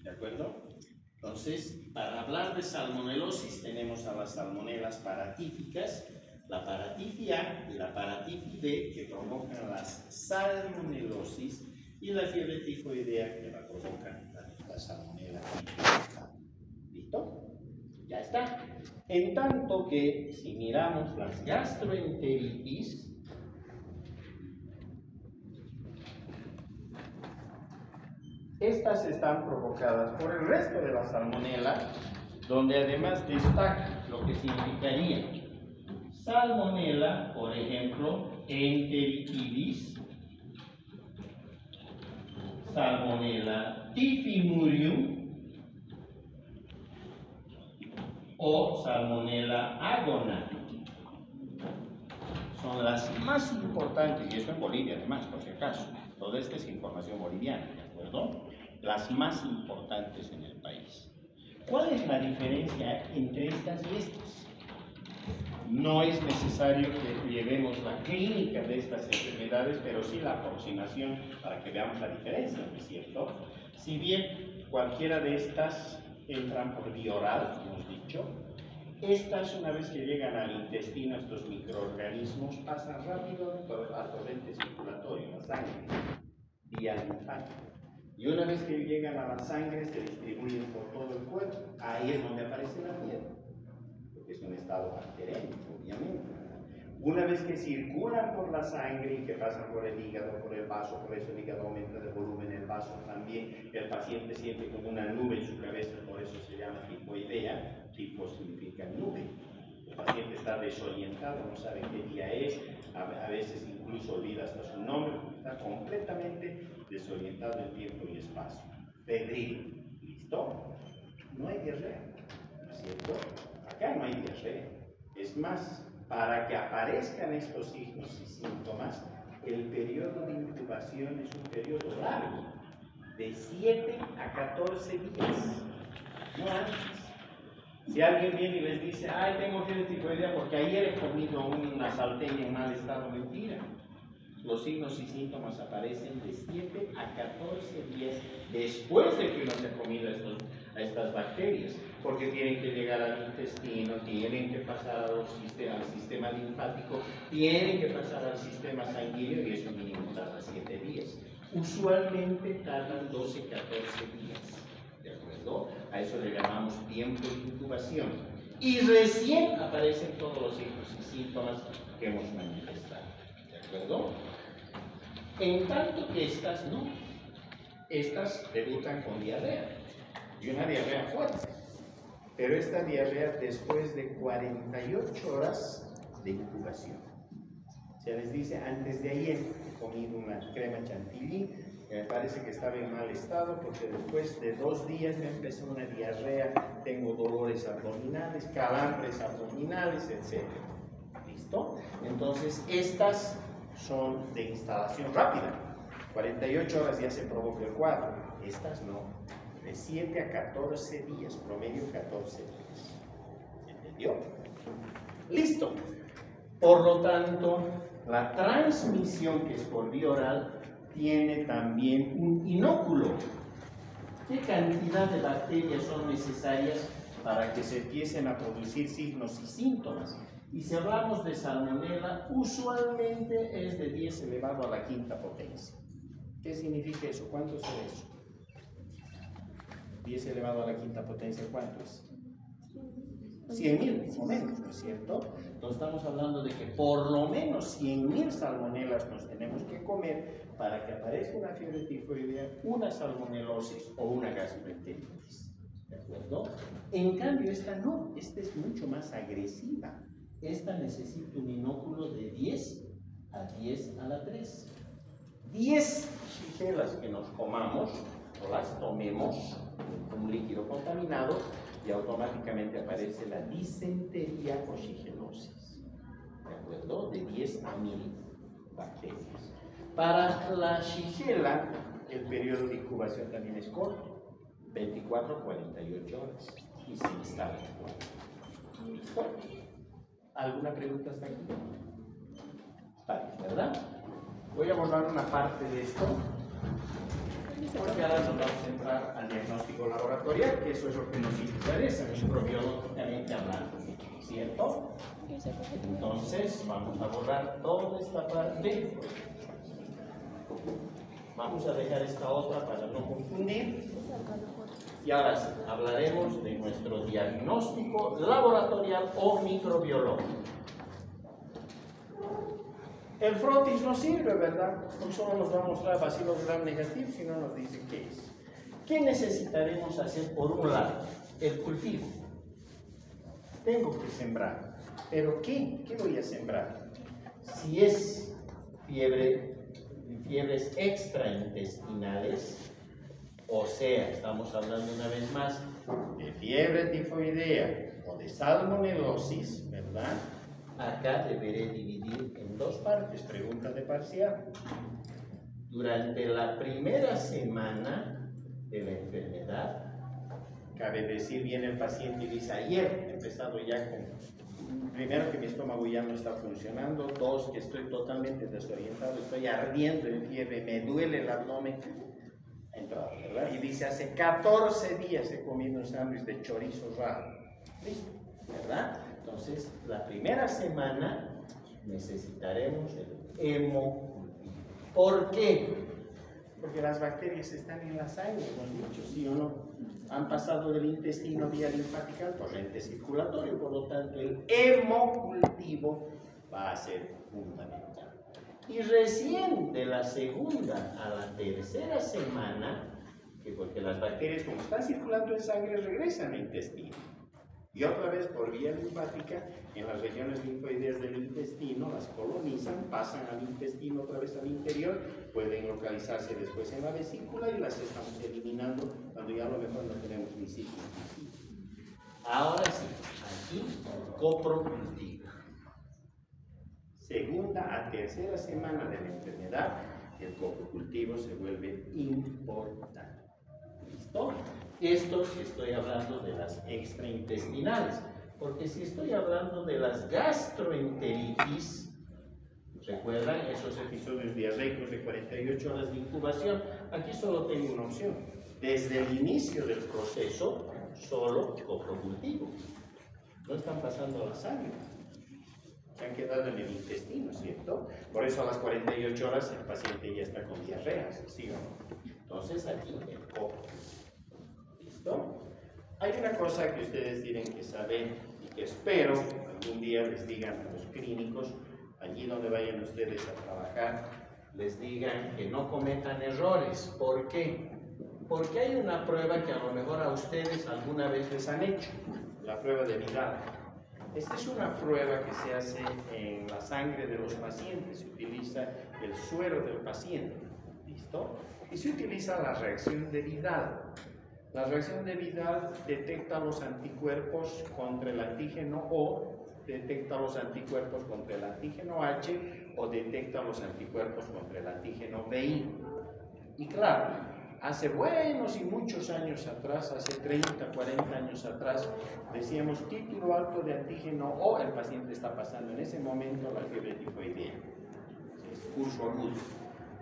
¿De acuerdo? Entonces, para hablar de salmonelosis tenemos a las salmonelas paratíficas, la paratifi A y la paratifi B que provocan las salmonelosis y la fiebre tifoidea que la provoca la salmonella típica. ¿Listo? Ya está. En tanto que, si miramos las gastroenteritis, estas están provocadas por el resto de la salmonela, donde además destaca lo que significaría salmonela, por ejemplo, enteritidis, salmonela typhimurium o salmonela agona. Son las más importantes, y esto en Bolivia además, por si acaso. Toda esta es información boliviana, ¿de acuerdo? Las más importantes en el país. ¿Cuál es la diferencia entre estas y estas? No es necesario que llevemos la clínica de estas enfermedades, pero sí la aproximación para que veamos la diferencia, ¿no es cierto? Si bien cualquiera de estas entran por vía oral, hemos dicho, estas, una vez que llegan al intestino, estos microorganismos pasan rápido al torrente circulatorio, la sangre, vía linfática. Y una vez que llegan a la sangre, se distribuyen por todo el cuerpo. Ahí es donde aparece la fiebre, porque es un estado bacteriémico, obviamente. Una vez que circulan por la sangre y que pasan por el hígado, por el vaso, por eso el hígado aumenta de volumen, el vaso también, el paciente siente como una nube en su cabeza, por eso se llama tifoidea. Tipo significa nube. El paciente está desorientado, no sabe qué día es, a veces incluso olvida hasta su nombre, porque está completamente desorientado en tiempo y espacio. Febril, ¿listo? No hay diarrea, ¿no es cierto? Acá no hay diarrea. Es más, para que aparezcan estos signos y síntomas, el periodo de incubación es un periodo largo, de 7 a 14 días, no antes. Si alguien viene y les dice, ay, tengo fiebre tifoidea porque ayer he comido una salteña en mal estado, mentira. Los signos y síntomas aparecen de 7 a 14 días después de que uno se ha comido a estas bacterias, porque tienen que llegar al intestino, tienen que pasar al sistema linfático, tienen que pasar al sistema sanguíneo y eso mínimo tarda 7 días. Usualmente tardan 12 a 14 días. ¿De acuerdo? A eso le llamamos tiempo de incubación. Y recién aparecen todos los signos y síntomas que hemos manifestado. ¿De acuerdo? En tanto que estas no. Estas debutan con diarrea. Y una diarrea fuerte. Pero esta diarrea después de 48 horas de incubación. Se les dice, antes de ayer he comido una crema chantilly, me parece que estaba en mal estado porque después de 2 días me empezó una diarrea, tengo dolores abdominales, calambres abdominales, etc. ¿Listo? Entonces, estas son de instalación rápida. 48 horas ya se provoca el cuadro. Estas no. De 7 a 14 días, promedio 14 días. ¿Entendió? Listo. Por lo tanto, la transmisión que es por vía oral tiene también un inóculo. ¿Qué cantidad de bacterias son necesarias para que se empiecen a producir signos y síntomas? Y si hablamos de salmonela, usualmente es de 10 elevado a la quinta potencia. ¿Qué significa eso? ¿Cuánto es eso? 10 elevado a la quinta potencia, ¿cuánto es? 100.000 o menos, ¿no es cierto? Entonces estamos hablando de que por lo menos 100.000 salmonelas nos tenemos que comer para que aparezca una fiebre tifoidea, una salmonelosis o una gastroenteritis. ¿De acuerdo? En cambio, esta no, esta es mucho más agresiva. Esta necesita un inóculo de 10 a 10 a la 3. 10 shigelas que nos comamos o las tomemos con un líquido contaminado y automáticamente aparece la disentería o shigelosis. ¿De acuerdo? De 10 a 1000 bacterias. Para la shigela, el periodo de incubación también es corto, 24 a 48 horas, y se instala. ¿Listo? ¿Alguna pregunta hasta aquí? Vale, ¿verdad? Voy a borrar una parte de esto, porque ahora nos vamos a entrar al diagnóstico laboratorial, que eso es lo que nos interesa, microbiológicamente hablando, ¿cierto? Entonces, vamos a borrar toda esta parte. Vamos a dejar esta otra para no confundir. Y ahora sí, hablaremos de nuestro diagnóstico laboratorial o microbiológico. El frotis no sirve, ¿verdad? No solo nos va a mostrar bacilos gram negativos, sino nos dice qué es. ¿Qué necesitaremos hacer? Por un lado, el cultivo. Tengo que sembrar. ¿Pero qué? ¿Qué voy a sembrar? Si es fiebres extraintestinales, o sea, estamos hablando una vez más de fiebre tifoidea o de salmonelosis, ¿verdad? Acá deberé dividir en dos partes, pregunta de parcial. Durante la primera semana de la enfermedad, cabe decir, viene el paciente y dice, ayer he empezado ya con, primero que mi estómago ya no está funcionando, dos, que estoy totalmente desorientado, estoy ardiendo en fiebre, me duele el abdomen, entrado, ¿verdad? Y dice, hace 14 días he comido un sándwich de chorizo raro, ¿listo? ¿Verdad? Entonces, la primera semana necesitaremos el hemocultivo. ¿Por qué? Porque las bacterias están en la sangre, hemos dicho, ¿sí o no? Han pasado del intestino vía linfática al torrente circulatorio, por lo tanto, el hemocultivo va a ser fundamental. Y recién de la segunda a la tercera semana, porque las bacterias, como están circulando en sangre, regresan al intestino. Y otra vez por vía linfática, en las regiones linfoideas del intestino, las colonizan, pasan al intestino otra vez al interior, pueden localizarse después en la vesícula y las estamos eliminando cuando ya a lo mejor no tenemos ni ciclo. Ahora sí, aquí coprocultivo. Segunda a tercera semana de la enfermedad, el coprocultivo se vuelve importante. ¿Listo? Esto si estoy hablando de las extraintestinales, porque si estoy hablando de las gastroenteritis, ¿recuerdan esos episodios diarreicos de 48 horas de incubación? Aquí solo tengo una opción. Desde el inicio del proceso, solo coprocultivo. No están pasando a la sangre. Se han quedado en el intestino, ¿cierto? Por eso a las 48 horas el paciente ya está con diarreas, ¿sí o no? Entonces aquí el copro. ¿Listo? Hay una cosa que ustedes tienen que saber y que espero algún día les digan a los clínicos, allí donde vayan ustedes a trabajar, les digan que no cometan errores. ¿Por qué? Porque hay una prueba que a lo mejor a ustedes alguna vez les han hecho, la prueba de Vidal. Esta es una prueba que se hace en la sangre de los pacientes, se utiliza el suero del paciente, ¿listo? Y se utiliza la reacción de Vidal. La reacción de Vidal detecta los anticuerpos contra el antígeno O, detecta los anticuerpos contra el antígeno H o detecta los anticuerpos contra el antígeno VI. Y claro, hace buenos y muchos años atrás, hace 30, 40 años atrás, decíamos título alto de antígeno O, el paciente está pasando en ese momento la fiebre tifoidea, es curso agudo.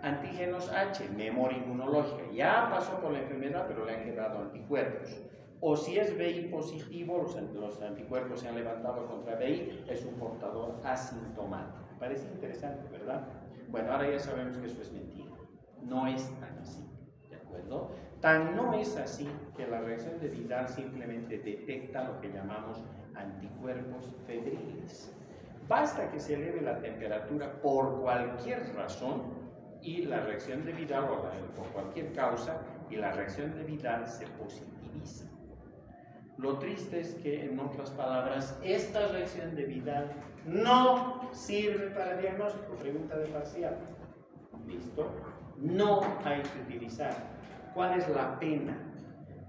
Antígenos H, memoria inmunológica, ya pasó por la enfermedad pero le han quedado anticuerpos. O si es VI positivo, los anticuerpos se han levantado contra VI, es un portador asintomático. Parece interesante, ¿verdad? Bueno, ahora ya sabemos que eso es mentira, no es tan así. ¿De acuerdo? Tan no es así que la reacción de Vidal simplemente detecta lo que llamamos anticuerpos febriles. Basta que se eleve la temperatura por cualquier razón y la reacción de Vidal, o por cualquier causa, y la reacción de Vidal se positiviza. Lo triste es que, en otras palabras, esta reacción de Vidal no sirve para diagnóstico. Pregunta de parcial. ¿Listo? No hay que utilizar. ¿Cuál es la pena?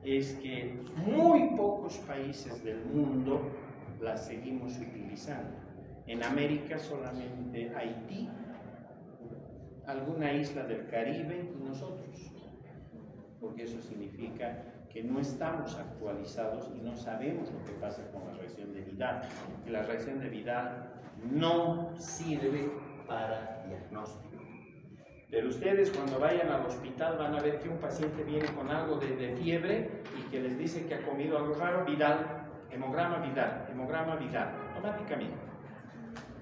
Es que muy pocos países del mundo la seguimos utilizando. En América solamente Haití, alguna isla del Caribe y nosotros. Porque eso significa que no estamos actualizados y no sabemos lo que pasa con la reacción de Vidal. Y la reacción de Vidal no sirve para diagnóstico. Pero ustedes cuando vayan al hospital van a ver que un paciente viene con algo de fiebre y que les dice que ha comido algo raro, Vidal, hemograma Vidal, automáticamente.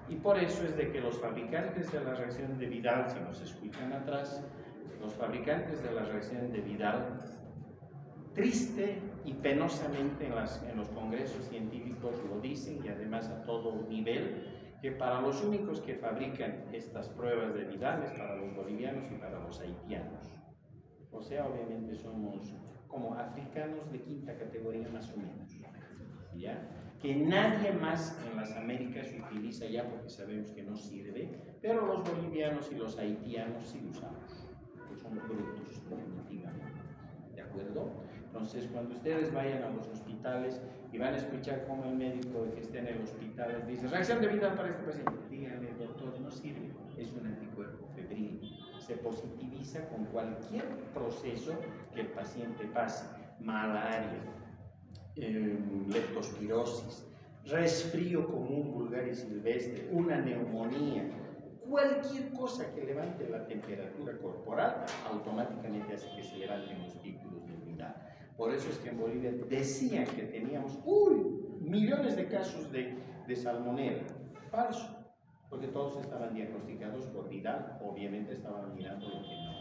Y por eso es de que los fabricantes de la reacción de Vidal, si nos escuchan atrás, los fabricantes de la reacción de Vidal triste y penosamente en los congresos científicos lo dicen, y además a todo nivel, que para los únicos que fabrican estas pruebas de Vidal es para los bolivianos y para los haitianos. O sea, obviamente somos como africanos de quinta categoría más o menos, ¿ya? Que nadie más en las Américas utiliza ya porque sabemos que no sirve, pero los bolivianos y los haitianos sí usamos, que son brutos definitivamente, ¿de acuerdo? Entonces, cuando ustedes vayan a los hospitales y van a escuchar cómo el médico que esté en el hospital dice reacción de Vidal para este paciente, díganle, doctor, no sirve, es un anticuerpo febril, se positiviza con cualquier proceso que el paciente pase, malaria, leptospirosis, resfrío común vulgar y silvestre, una neumonía, cualquier cosa que levante la temperatura corporal, automáticamente hace que se levanten los títulos de Vidal. Por eso es que en Bolivia decían que teníamos millones de casos de salmonela. Falso, porque todos estaban diagnosticados por Vidal. Obviamente estaban mirando lo que no.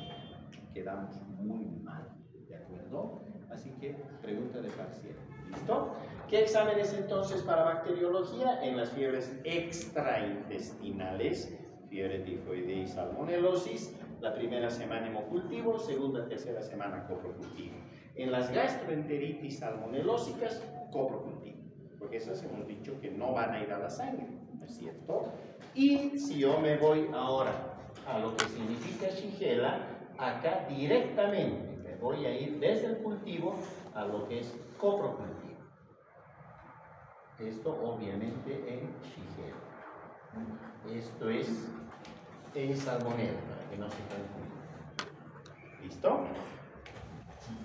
Quedamos muy mal, ¿de acuerdo? Así que pregunta de parcial. ¿Listo? ¿Qué exámenes entonces para bacteriología? En las fiebres extraintestinales, fiebre tifoidea y salmonelosis, la primera semana hemocultivo, segunda, tercera semana coprocultivo. En las gastroenteritis salmonelósicas, coprocultivo, porque esas hemos dicho que no van a ir a la sangre, ¿no es cierto? Y si yo me voy ahora a lo que significa Shigella, acá directamente me voy a ir desde el cultivo a lo que es coprocultivo. Esto obviamente en Shigella. Esto es en salmonella, para que no se confundan. ¿Listo?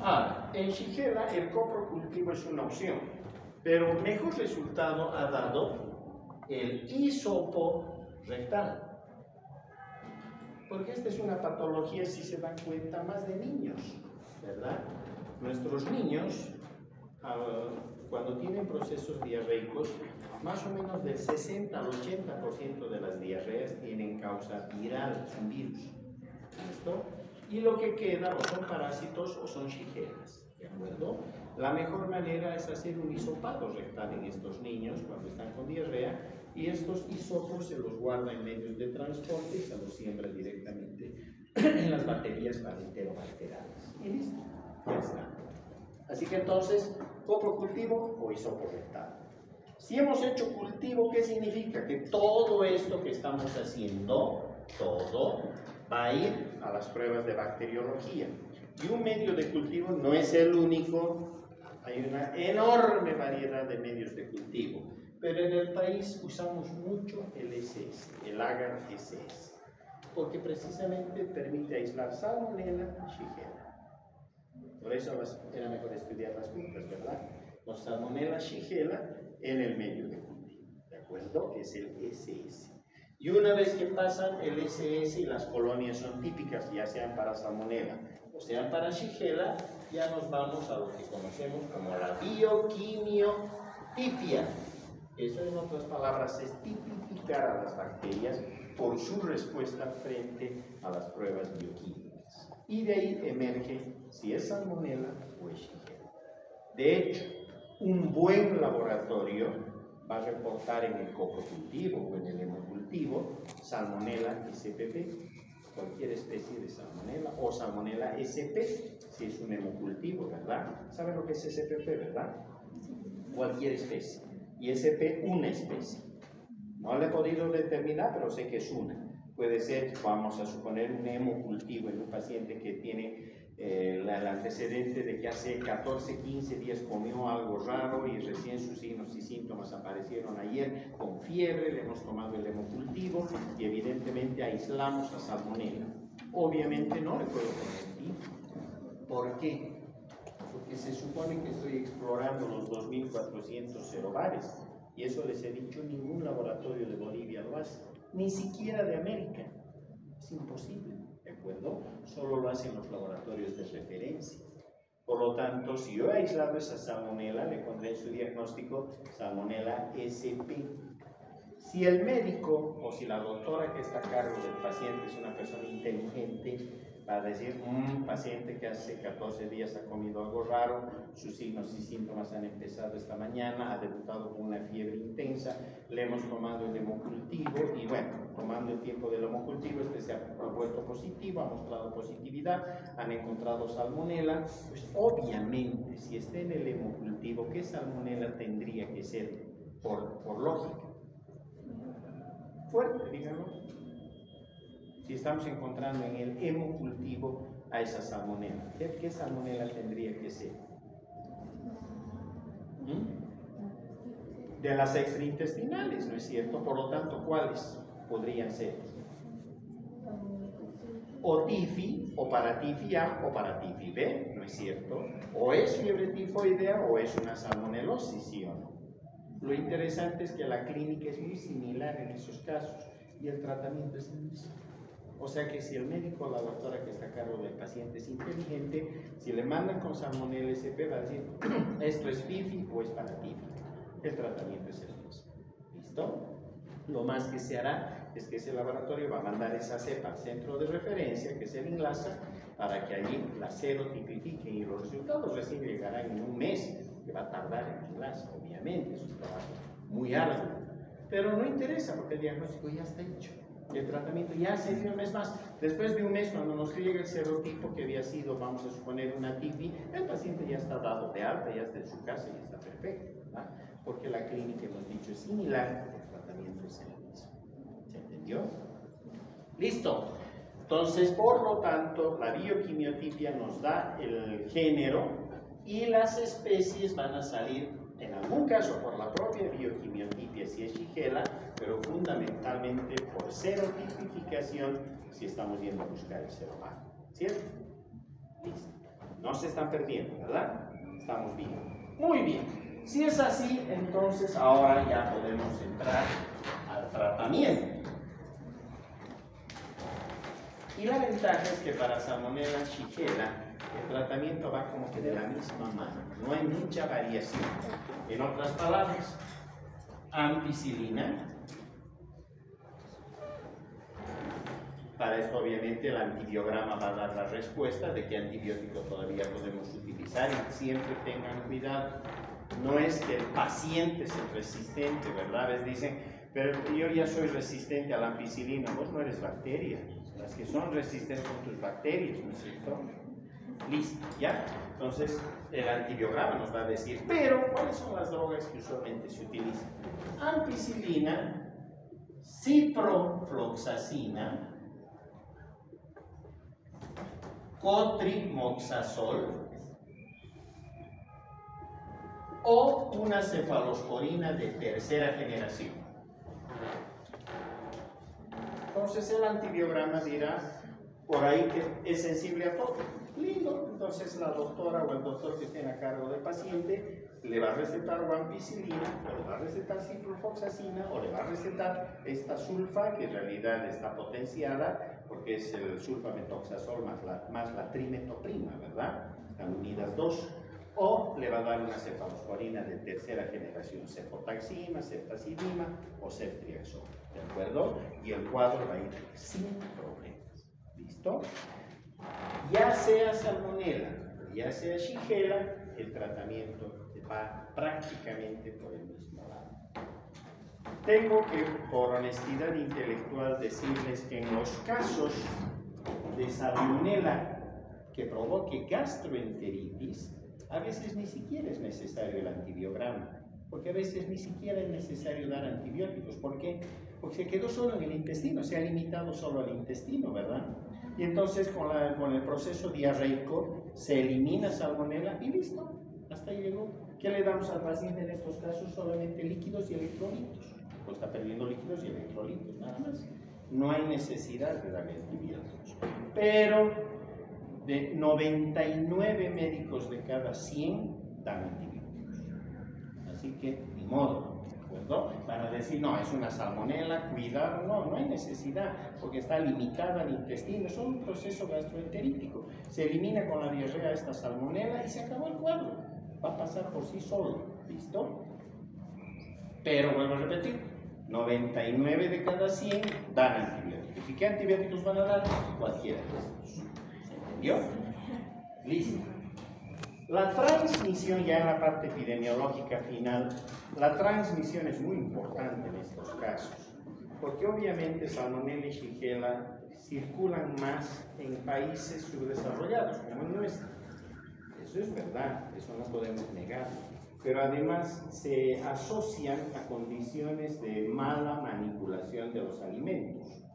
Ahora, en Shigella el coprocultivo es una opción, pero mejor resultado ha dado el hisopo rectal. Porque esta es una patología, si se dan cuenta, más de niños, ¿verdad? Nuestros niños, cuando tienen procesos diarreicos, más o menos del 60 al 80% de las diarreas tienen causa viral, son virus. ¿Listo? Y lo que queda o son parásitos o son shigellas, ¿de acuerdo? La mejor manera es hacer un hisopado rectal en estos niños cuando están con diarrea, y estos hisopos se los guarda en medios de transporte y se los siembra directamente en las baterías parenterobacteriales. Y listo, ya está. Así que entonces, coprocultivo o hisopo rectal. Si hemos hecho cultivo, ¿qué significa? Que todo esto que estamos haciendo, todo, va a ir a las pruebas de bacteriología. Y un medio de cultivo no es el único, hay una enorme variedad de medios de cultivo. Pero en el país usamos mucho el SS, el agar SS, porque precisamente permite aislar salmonella y Shigella. Por eso era mejor estudiar las juntas, ¿verdad? Los salmonella, Shigella en el medio de cultivo, ¿de acuerdo? Que es el SS. Y una vez que pasan el SS y las colonias son típicas, ya sean para salmonella o sean para Shigella, ya nos vamos a lo que conocemos como la bioquimiotipia. Eso, en otras palabras, es tipificar a las bacterias por su respuesta frente a las pruebas bioquímicas. Y de ahí emerge si es salmonella o es Shigella. De hecho, un buen laboratorio va a reportar en el coprocultivo o en el hemocultivo salmonella SPP, cualquier especie de salmonella, o salmonella SP, si es un hemocultivo, ¿verdad? ¿Saben lo que es SPP, verdad? Cualquier especie. Y SP, una especie. No la he podido determinar, pero sé que es una. Puede ser, vamos a suponer, un hemocultivo en un paciente que tiene el antecedente de que hace 14, 15 días comió algo raro y recién sus signos y síntomas aparecieron ayer con fiebre, le hemos tomado el hemocultivo y evidentemente aislamos a salmonella. Obviamente no le puedo poner título. ¿Por qué? Porque se supone que estoy explorando los 2.400 serobares, y eso les he dicho, ningún laboratorio de Bolivia lo hace, ni siquiera de América. Es imposible, ¿de acuerdo? Solo lo hacen los laboratorios de referencia. Por lo tanto, si yo he aislado esa salmonella, le pondré en su diagnóstico salmonella SP. Si el médico o si la doctora que está a cargo del paciente es una persona inteligente, Va a decir, un paciente que hace 14 días ha comido algo raro, sus signos y síntomas han empezado esta mañana, ha debutado con una fiebre intensa, le hemos tomado el hemocultivo y bueno, tomando el tiempo del hemocultivo, este se ha vuelto positivo, ha mostrado positividad, han encontrado salmonela. Pues obviamente, si está en el hemocultivo, ¿qué salmonela tendría que ser por lógica? Fuerte, díganlo. Si estamos encontrando en el hemocultivo a esa salmonela, ¿qué salmonela tendría que ser? De las extraintestinales, ¿no es cierto? Por lo tanto, ¿cuáles podrían ser? O tifi, o paratifi A, o paratifi B, ¿no es cierto? O es fiebre tifoidea o es una salmonelosis, ¿sí o no? Lo interesante es que la clínica es muy similar en esos casos y el tratamiento es el mismo. O sea que si el médico o la doctora que está a cargo del paciente es inteligente, si le mandan con salmonella SP va a decir, esto es tifi o es paratifi. El tratamiento es el mismo. ¿Listo? Lo más que se hará es que ese laboratorio va a mandar esa cepa al centro de referencia, que es el INLASA, para que allí la serotipifiquen y los resultados recién llegarán en un mes, que va a tardar en INLASA, obviamente, es un trabajo muy arduo. Pero no interesa porque el diagnóstico ya está hecho. El tratamiento ya se dio un mes más. Después de un mes, cuando nos llega el serotipo que había sido, vamos a suponer, una tifi, el paciente ya está dado de alta, ya está en su casa y está perfecto, ¿verdad? Porque la clínica, hemos dicho, es similar, el tratamiento es el mismo. ¿Se entendió? Listo. Entonces, por lo tanto, la bioquimiotipia nos da el género y las especies van a salir, en algún caso, por la propia bioquimiotipia, si es Shigella, pero fundamentalmente por serotipificación, si estamos yendo a buscar el seromar. ¿Cierto? Listo. No se están perdiendo, ¿verdad? Estamos bien. Muy bien. Si es así, entonces ahora ya podemos entrar al tratamiento. Y la ventaja es que para Salmonella Shigella el tratamiento va como que de la misma mano, no hay mucha variación. En otras palabras, ampicilina. Para esto obviamente el antibiograma va a dar la respuesta de qué antibiótico todavía podemos utilizar y siempre tengan cuidado. No es que el paciente sea resistente, ¿verdad? A veces dicen, pero yo ya soy resistente a la ampicilina. Vos no eres bacteria. Las que son resistentes son tus bacterias, ¿no es cierto? Listo, ¿ya? Entonces, el antibiograma nos va a decir, pero ¿cuáles son las drogas que usualmente se utilizan? Ampicilina, ciprofloxacina, cotrimoxazol o una cefalosporina de tercera generación. Entonces el antibiograma dirá por ahí que es sensible a todo. Lindo. Entonces la doctora o el doctor que esté a cargo del paciente le va a recetar ampicilina, o le va a recetar ciprofloxacina, o le va a recetar esta sulfa, que en realidad está potenciada porque es el sulfametoxazol más la trimetoprima, ¿verdad? Están unidas dos. O le va a dar una cefalosporina de tercera generación, cefotaxima, ceftazidima o ceftriaxona, ¿de acuerdo? Y el cuadro va a ir sin problemas. ¿Listo? Ya sea salmonella, ya sea Shigella, el tratamiento va prácticamente por el mismo lado. Tengo que, por honestidad intelectual, decirles que en los casos de salmonella que provoque gastroenteritis, a veces ni siquiera es necesario el antibiograma, porque a veces ni siquiera es necesario dar antibióticos. ¿Por qué? Porque se quedó solo en el intestino, se ha limitado solo al intestino, ¿verdad? Y entonces con el proceso diarreico se elimina salmonella y listo, hasta ahí llegó. ¿Qué le damos al paciente en estos casos? Solamente líquidos y electrolitos. Pues está perdiendo líquidos y electrolitos, nada más. No hay necesidad de darle antibióticos. Pero de 99 médicos de cada 100 dan antibióticos. Así que, ni modo, ¿no? Para decir, no, es una salmonella, cuidado, no hay necesidad, porque está limitada al intestino, es un proceso gastroenterítico. Se elimina con la diarrea esta salmonella y se acabó el cuadro. Va a pasar por sí solo, ¿listo? Pero vuelvo a repetir, 99 de cada 100 dan antibióticos. ¿Y qué antibióticos van a dar? Cualquiera de estos. ¿Vio? Listo. La transmisión, ya en la parte epidemiológica final, la transmisión es muy importante en estos casos, porque obviamente Salmonella y Shigella circulan más en países subdesarrollados, como el nuestro. Eso es verdad, eso no podemos negarlo. Pero además se asocian a condiciones de mala manipulación de los alimentos.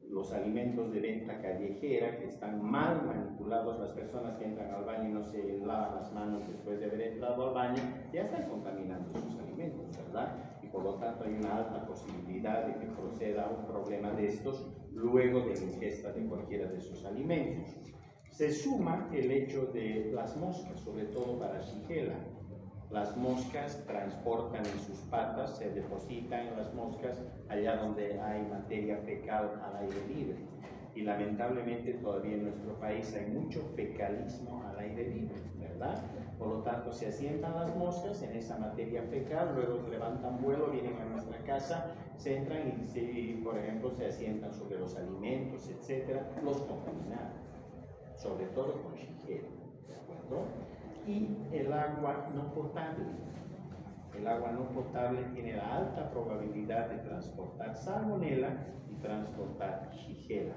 Los alimentos de venta callejera que están mal manipulados, las personas que entran al baño y no se lavan las manos después de haber entrado al baño, ya están contaminando sus alimentos, ¿verdad? Y por lo tanto hay una alta posibilidad de que proceda un problema de estos luego de la ingesta de cualquiera de sus alimentos. Se suma el hecho de las moscas, sobre todo para Shigella. Las moscas transportan en sus patas, se depositan en las moscas allá donde hay materia fecal al aire libre. Y lamentablemente todavía en nuestro país hay mucho fecalismo al aire libre, ¿verdad? Por lo tanto, se asientan las moscas en esa materia fecal, luego levantan vuelo, vienen a nuestra casa, se entran y, por ejemplo, se asientan sobre los alimentos, etcétera, los contaminan, sobre todo con Shigella, ¿de acuerdo? Y el agua no potable. El agua no potable tiene la alta probabilidad de transportar Salmonella y transportar Shigella.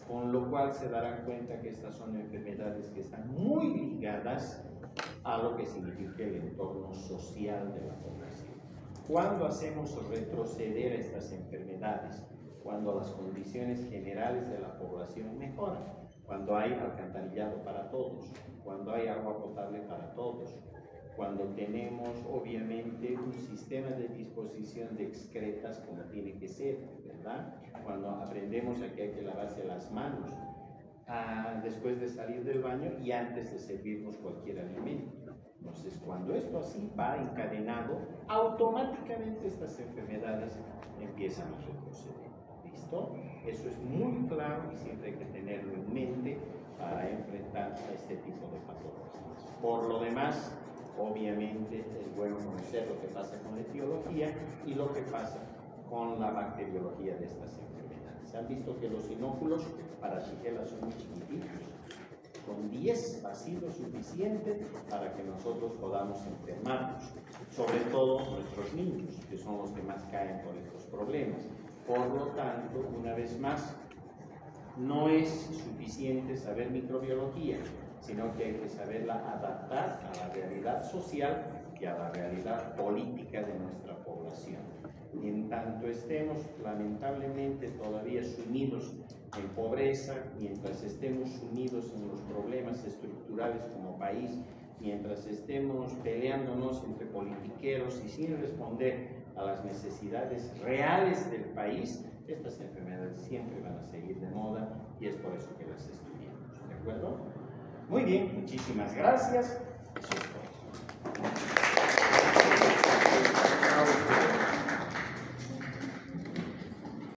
Con lo cual se darán cuenta que estas son enfermedades que están muy ligadas a lo que significa el entorno social de la población. ¿Cuándo hacemos retroceder a estas enfermedades? Cuando las condiciones generales de la población mejoran, cuando hay alcantarillado para todos, cuando hay agua potable para todos, cuando tenemos obviamente un sistema de disposición de excretas como tiene que ser, ¿verdad? Cuando aprendemos a que hay que lavarse las manos después de salir del baño y antes de servirnos cualquier alimento. Entonces, cuando esto así va encadenado, automáticamente estas enfermedades empiezan a retroceder. ¿Listo? Eso es muy claro y siempre hay que tenerlo en mente para enfrentar a este tipo de patologías. Por lo demás, obviamente es bueno conocer lo que pasa con la etiología y lo que pasa con la bacteriología de estas enfermedades. Se han visto que los inóculos para Shigella son muy chiquititos. Con 10 ha sido suficiente para que nosotros podamos enfermarnos, sobre todo nuestros niños, que son los que más caen por estos problemas. Por lo tanto, una vez más, no es suficiente saber microbiología, sino que hay que saberla adaptar a la realidad social y a la realidad política de nuestra población. En tanto estemos lamentablemente todavía sumidos en pobreza, mientras estemos sumidos en los problemas estructurales como país, mientras estemos peleándonos entre politiqueros y sin responder a las necesidades reales del país, estas enfermedades siempre van a seguir de moda y es por eso que las estudiamos, ¿de acuerdo? Muy bien, muchísimas gracias.